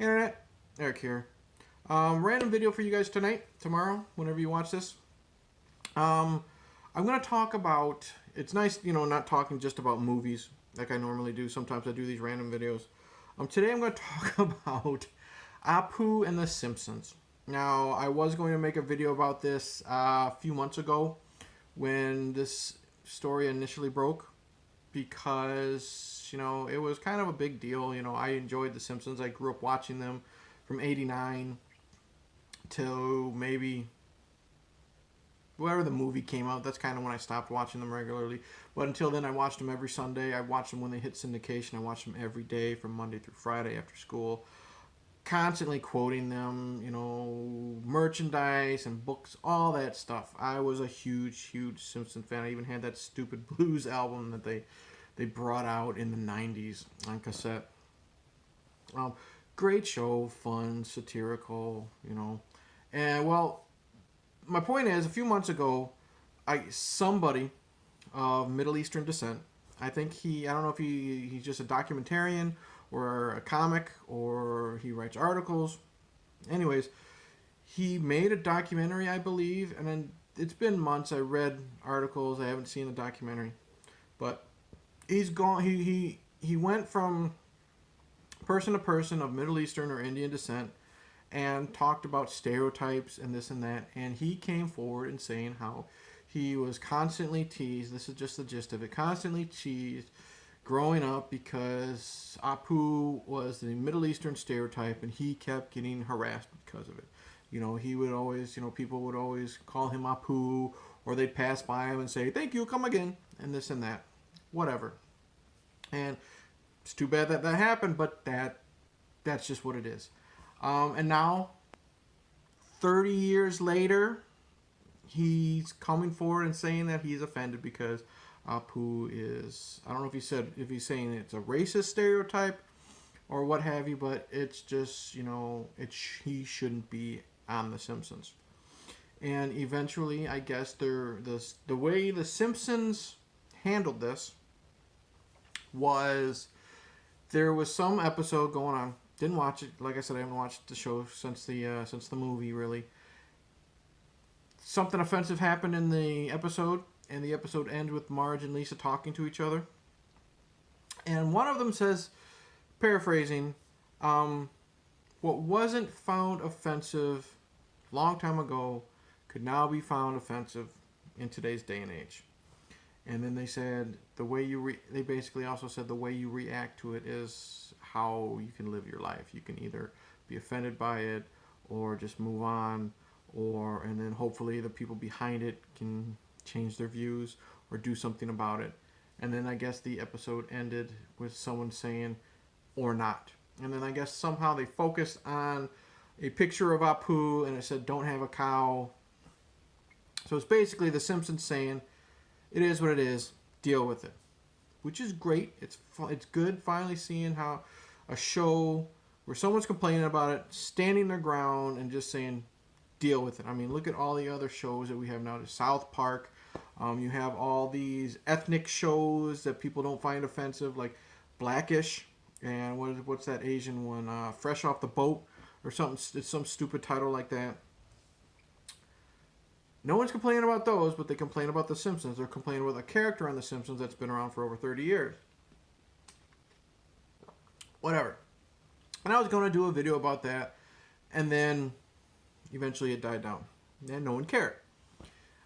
Internet, Eric here. Random video for you guys tonight, tomorrow, whenever you watch this. I'm going to talk about, it's nice, not talking just about movies like I normally do. Sometimes I do these random videos. Today I'm going to talk about Apu and the Simpsons. Now, I was going to make a video about this a few months ago when this story initially broke because, it was kind of a big deal. I enjoyed The Simpsons. I grew up watching them from 89 till maybe whenever the movie came out. That's kind of when I stopped watching them regularly. But until then, I watched them every Sunday. I watched them when they hit syndication. I watched them every day from Monday through Friday after school. Constantly quoting them, merchandise and books, all that stuff. I was a huge Simpsons fan. I even had that stupid blues album that they brought out in the 90s on cassette. Great show, fun, satirical, And, well, my point is, a few months ago, somebody of Middle Eastern descent, I don't know if he's just a documentarian or a comic or he writes articles. Anyways, he made a documentary, I believe, and then it's been months. I read articles. I haven't seen the documentary. But he's gone. He went from person to person of Middle Eastern or Indian descent and talked about stereotypes and this and that. And he came forward and saying how he was constantly teased. This is just the gist of it. Constantly teased growing up because Apu was the Middle Eastern stereotype and he kept getting harassed because of it. He would always, people would always call him Apu, or they'd pass by him and say, "Thank you, come again," and this and that. Whatever. And it's too bad that happened, but that's just what it is. And now, 30 years later, he's coming forward and saying that he's offended because Apu is, I don't know if he's saying it's a racist stereotype or what have you, but it's just, he shouldn't be on The Simpsons. And eventually, I guess the way The Simpsons handled this was there was some episode going on. Didn't watch it. Like I said, I haven't watched the show since the movie, really. Something offensive happened in the episode, and the episode ends with Marge and Lisa talking to each other. And one of them says, paraphrasing, what wasn't found offensive a long time ago could now be found offensive in today's day and age. And then they said they basically also said the way you react to it is how you can live your life. You can either be offended by it or just move on, and then hopefully the people behind it can change their views or do something about it. And then I guess the episode ended with someone saying, "or not." And then I guess somehow they focused on a picture of Apu and it said, "Don't have a cow." So it's basically The Simpsons saying, it is what it is, deal with it. Which is great. It's good finally seeing how a show where someone's complaining about it, standing their ground and just saying, deal with it. I mean, look at all the other shows that we have now. There's South Park. You have all these ethnic shows that people don't find offensive, like Blackish, and what's that Asian one? Fresh Off the Boat, or something. It's some stupid title like that. No one's complaining about those, but they complain about The Simpsons. They're complaining about a character on The Simpsons that's been around for over 30 years. Whatever. And I was going to do a video about that, and then eventually it died down. And no one cared.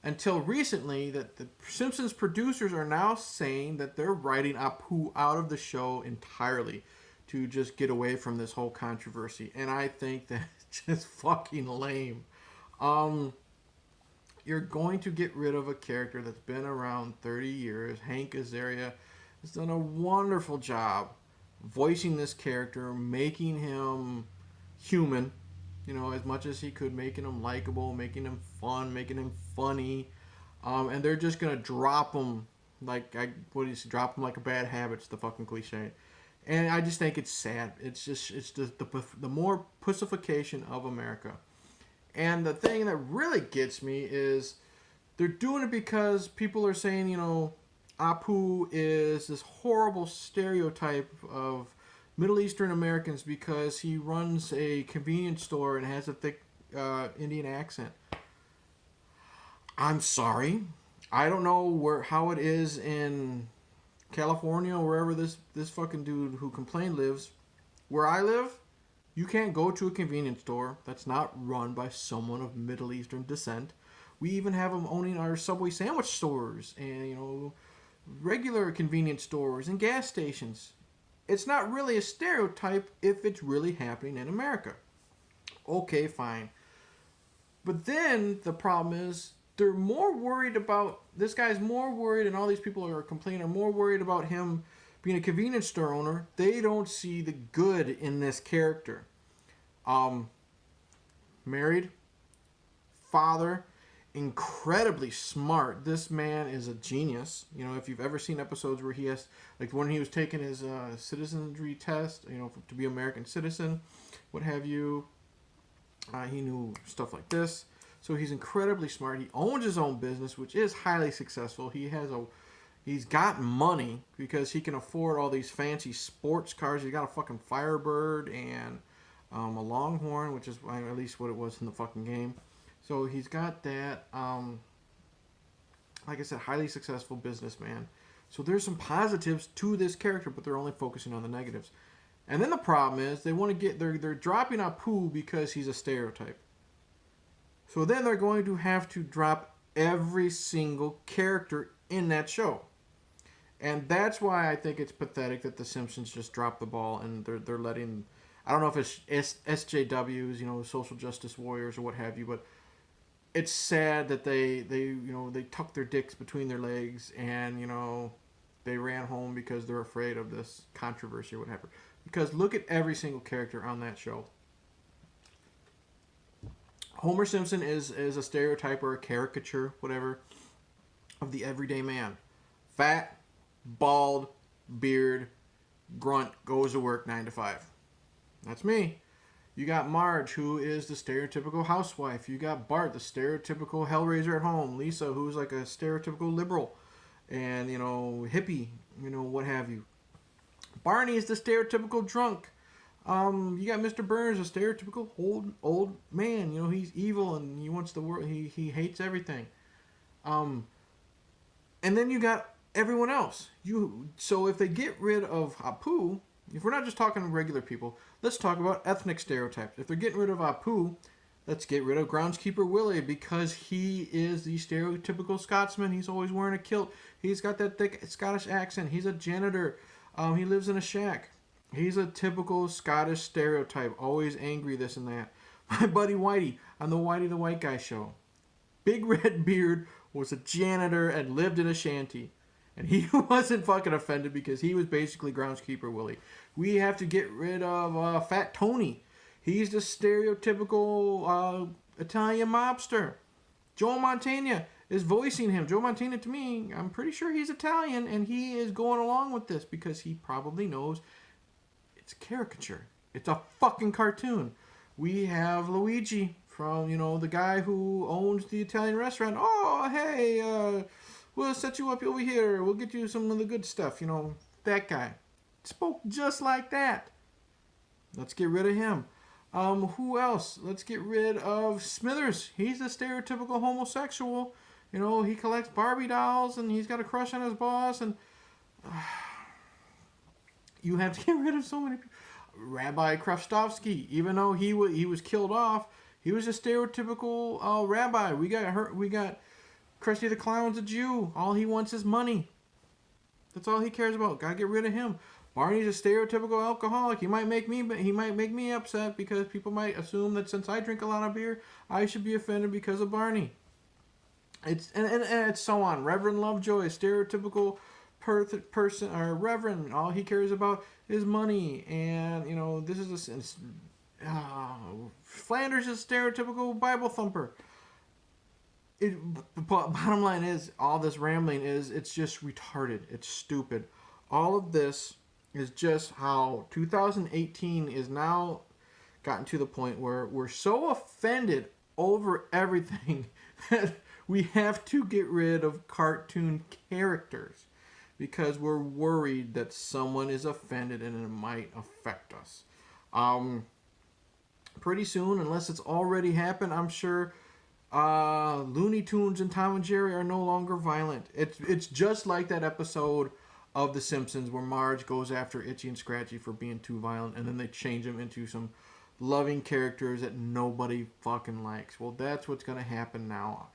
Until recently, that the Simpsons producers are now saying that they're writing Apu out of the show entirely to just get away from this whole controversy. And I think that's just fucking lame. You're going to get rid of a character that's been around 30 years. Hank Azaria has done a wonderful job voicing this character, making him human, as much as he could, making him likable, making him fun, making him funny. And they're just going to drop him drop him like a bad habit's the fucking cliche. And I just think it's sad. It's just the more pussification of America. And the thing that really gets me is they're doing it because people are saying, Apu is this horrible stereotype of Middle Eastern Americans because he runs a convenience store and has a thick Indian accent. I'm sorry. I don't know how it is in California or wherever this fucking dude who complained lives. Where I live, you can't go to a convenience store that's not run by someone of Middle Eastern descent. We even have them owning our Subway sandwich stores and, regular convenience stores and gas stations. It's not really a stereotype if it's really happening in America. Okay, fine. But then the problem is they're more worried about this guy's more worried, and all these people are complaining are more worried about him being a convenience store owner. They don't see the good in this character. Married, father, incredibly smart. This man is a genius. If you've ever seen episodes where he has, like when he was taking his citizenry test, to be American citizen, what have you, he knew stuff like this. So he's incredibly smart. He owns his own business, which is highly successful. He's got money because he can afford all these fancy sports cars. He's got a fucking Firebird and a Longhorn, which is at least what it was in the fucking game. So he's got that. Like I said, highly successful businessman. So there's some positives to this character, but they're only focusing on the negatives. And then the problem is they're dropping Apu because he's a stereotype. So then they're going to have to drop every single character in that show. And that's why I think it's pathetic that the Simpsons just dropped the ball and they're letting, I don't know if it's SJWs, social justice warriors or what have you, but it's sad that they tucked their dicks between their legs and, they ran home because they're afraid of this controversy or whatever. Because look at every single character on that show. Homer Simpson is a stereotype or a caricature, whatever, of the everyday man. Fat, bald, beard, grunt, goes to work 9 to 5. That's me. You got Marge, who is the stereotypical housewife. You got Bart, the stereotypical hellraiser at home. Lisa, who's like a stereotypical liberal and, hippie, what have you. Barney is the stereotypical drunk. You got Mr. Burns, a stereotypical old man. He's evil and he wants the world. He hates everything. And then you got everyone else. So if they get rid of Apu, if we're not just talking regular people, let's talk about ethnic stereotypes. If they're getting rid of Apu, let's get rid of Groundskeeper Willie because he is the stereotypical Scotsman. He's always wearing a kilt. He's got that thick Scottish accent. He's a janitor. He lives in a shack. He's a typical Scottish stereotype, always angry, this and that. My buddy Whitey on the Whitey the White Guy show. Big red beard, was a janitor, and lived in a shanty. And he wasn't fucking offended because he was basically Groundskeeper Willie. We have to get rid of Fat Tony. He's the stereotypical Italian mobster. Joe Montana is voicing him. Joe Montana, to me, I'm pretty sure he's Italian, and he is going along with this because he probably knows it's a caricature. It's a fucking cartoon. We have Luigi from, the guy who owns the Italian restaurant. Oh, hey, we'll set you up over here. We'll get you some of the good stuff. That guy. Spoke just like that. Let's get rid of him. Who else? Let's get rid of Smithers. He's the stereotypical homosexual. He collects Barbie dolls and he's got a crush on his boss. And you have to get rid of so many people. Rabbi Krafstovsky, even though he was killed off, he was a stereotypical rabbi. We got Krusty the Clown's a Jew. All he wants is money. That's all he cares about. Gotta get rid of him. Barney's a stereotypical alcoholic. He might make me upset because people might assume that since I drink a lot of beer, I should be offended because of Barney. It's so on. Reverend Lovejoy, a stereotypical person or reverend. All he cares about is money, and this is Flanders is a stereotypical Bible thumper. Bottom line is, all this rambling it's just retarded. It's stupid. All of this is just how 2018 is now gotten to the point where we're so offended over everything that we have to get rid of cartoon characters. because we're worried that someone is offended and it might affect us. Pretty soon, unless it's already happened, I'm sure Looney Tunes and Tom and Jerry are no longer violent. It's just like that episode of The Simpsons where Marge goes after Itchy and Scratchy for being too violent, and then they change them into some loving characters that nobody fucking likes. Well, that's what's gonna happen now.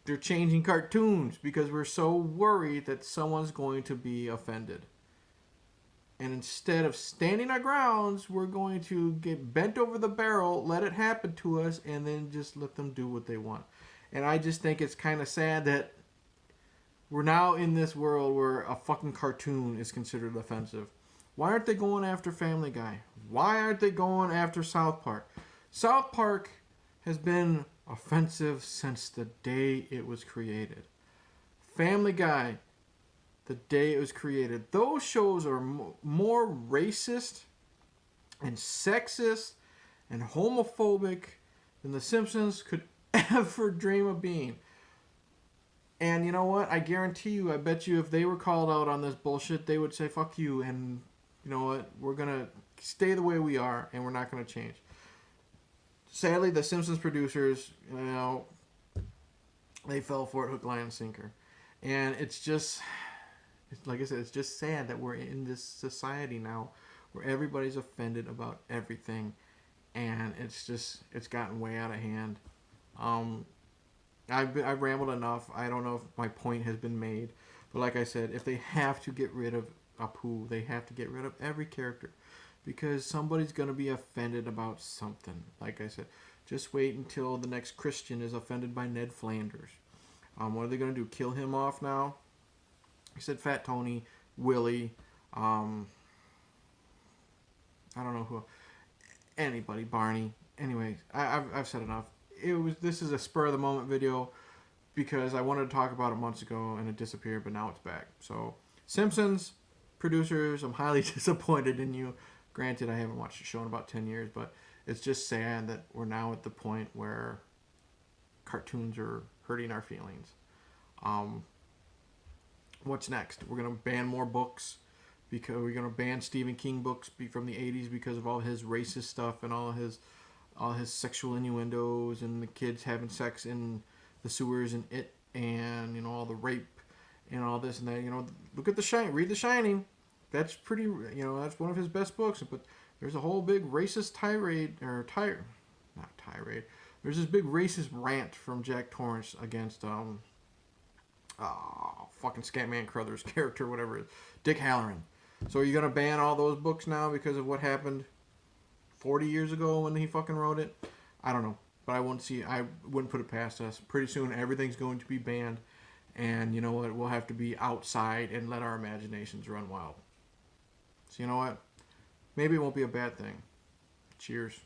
They're changing cartoons because we're so worried that someone's going to be offended. And instead of standing our grounds, we're going to get bent over the barrel, let it happen to us, and then just let them do what they want. And I just think it's kind of sad that we're now in this world where a fucking cartoon is considered offensive. Why aren't they going after Family Guy? Why aren't they going after South Park? South Park has been offensive since the day it was created. Family Guy, the day it was created. Those shows are more racist and sexist and homophobic than The Simpsons could ever dream of being. And you know what? I guarantee you, I bet you if they were called out on this bullshit, they would say, fuck you, and you know what? We're going to stay the way we are, and we're not going to change. Sadly, the Simpsons producers, you know, they fell for it hook, line, and sinker. And it's just, like I said, it's just sad that we're in this society now where everybody's offended about everything. And it's gotten way out of hand. I've rambled enough. I don't know if my point has been made. But like I said, if they have to get rid of Apu, they have to get rid of every character. Because somebody's going to be offended about something. Like I said, just wait until the next Christian is offended by Ned Flanders. What are they going to do? Kill him off now? I said Fat Tony, Willie, I don't know who. Anybody, Barney. Anyway, I've said enough. This is a spur of the moment video because I wanted to talk about it months ago and it disappeared, but now it's back. So, Simpsons producers, I'm highly disappointed in you. Granted, I haven't watched the show in about 10 years, but it's just sad that we're now at the point where cartoons are hurting our feelings. What's next? We're going to ban more books because we're going to ban Stephen King books from the 80s because of all his racist stuff and all his sexual innuendos and the kids having sex in the sewers and it, and you know, all the rape and all this and that. You know, look at read The Shining. That's pretty, you know, that's one of his best books. But there's a whole big racist There's this big racist rant from Jack Torrance against fucking Scatman Crothers character, whatever it is, Dick Halloran. So are you gonna ban all those books now because of what happened 40 years ago when he fucking wrote it? I don't know, but I wouldn't put it past us. Pretty soon everything's going to be banned, and you know what? We'll have to be outside and let our imaginations run wild. So you know what? Maybe it won't be a bad thing. Cheers.